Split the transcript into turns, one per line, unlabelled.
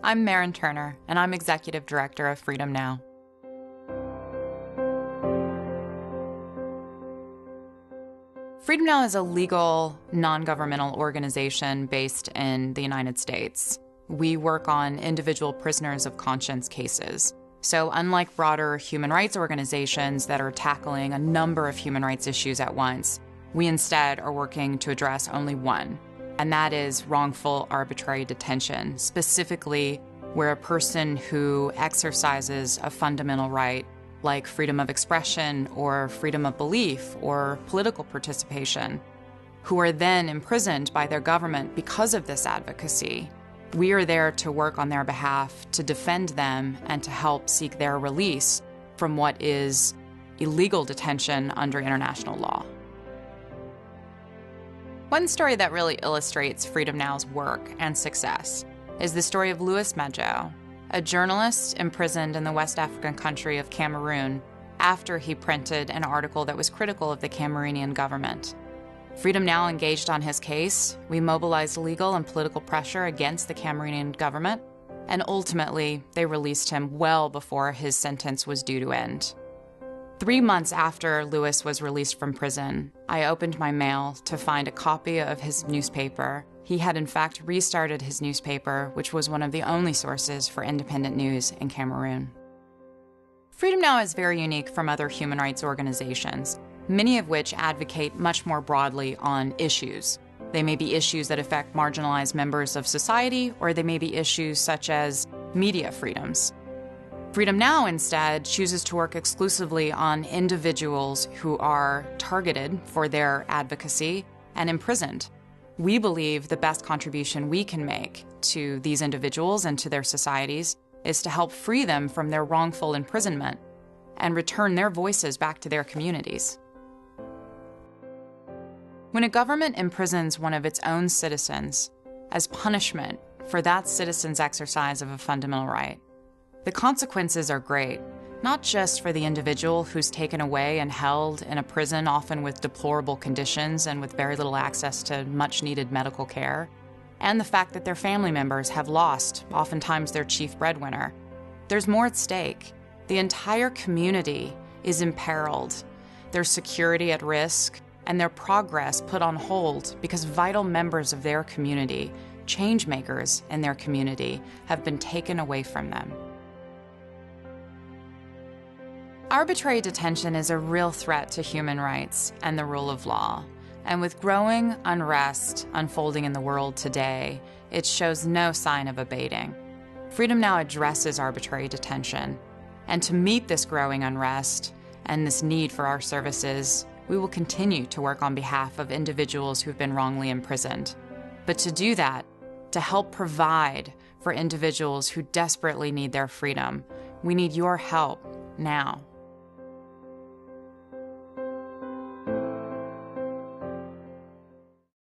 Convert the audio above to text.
I'm Maren Turner, and I'm Executive Director of Freedom Now. Freedom Now is a legal, non-governmental organization based in the United States. We work on individual prisoners of conscience cases. So unlike broader human rights organizations that are tackling a number of human rights issues at once, we instead are working to address only one, and that is wrongful arbitrary detention, specifically where a person who exercises a fundamental right like freedom of expression or freedom of belief or political participation, who are then imprisoned by their government because of this advocacy. We are there to work on their behalf, to defend them, and to help seek their release from what is illegal detention under international law. One story that really illustrates Freedom Now's work and success is the story of Louis Medjo, a journalist imprisoned in the West African country of Cameroon after he printed an article that was critical of the Cameroonian government. Freedom Now engaged on his case. We mobilized legal and political pressure against the Cameroonian government, and ultimately, they released him well before his sentence was due to end. 3 months after Louis was released from prison, I opened my mail to find a copy of his newspaper. He had in fact restarted his newspaper, which was one of the only sources for independent news in Cameroon. Freedom Now is very unique from other human rights organizations, many of which advocate much more broadly on issues. They may be issues that affect marginalized members of society, or they may be issues such as media freedoms. Freedom Now instead chooses to work exclusively on individuals who are targeted for their advocacy and imprisoned. We believe the best contribution we can make to these individuals and to their societies is to help free them from their wrongful imprisonment and return their voices back to their communities. When a government imprisons one of its own citizens as punishment for that citizen's exercise of a fundamental right, the consequences are great, not just for the individual who's taken away and held in a prison, often with deplorable conditions and with very little access to much-needed medical care, and the fact that their family members have lost, oftentimes their chief breadwinner. There's more at stake. The entire community is imperiled, their security at risk, and their progress put on hold because vital members of their community, change makers in their community, have been taken away from them. Arbitrary detention is a real threat to human rights and the rule of law. And with growing unrest unfolding in the world today, it shows no sign of abating. Freedom Now addresses arbitrary detention. And to meet this growing unrest and this need for our services, we will continue to work on behalf of individuals who've been wrongly imprisoned. But to do that, to help provide for individuals who desperately need their freedom, we need your help now.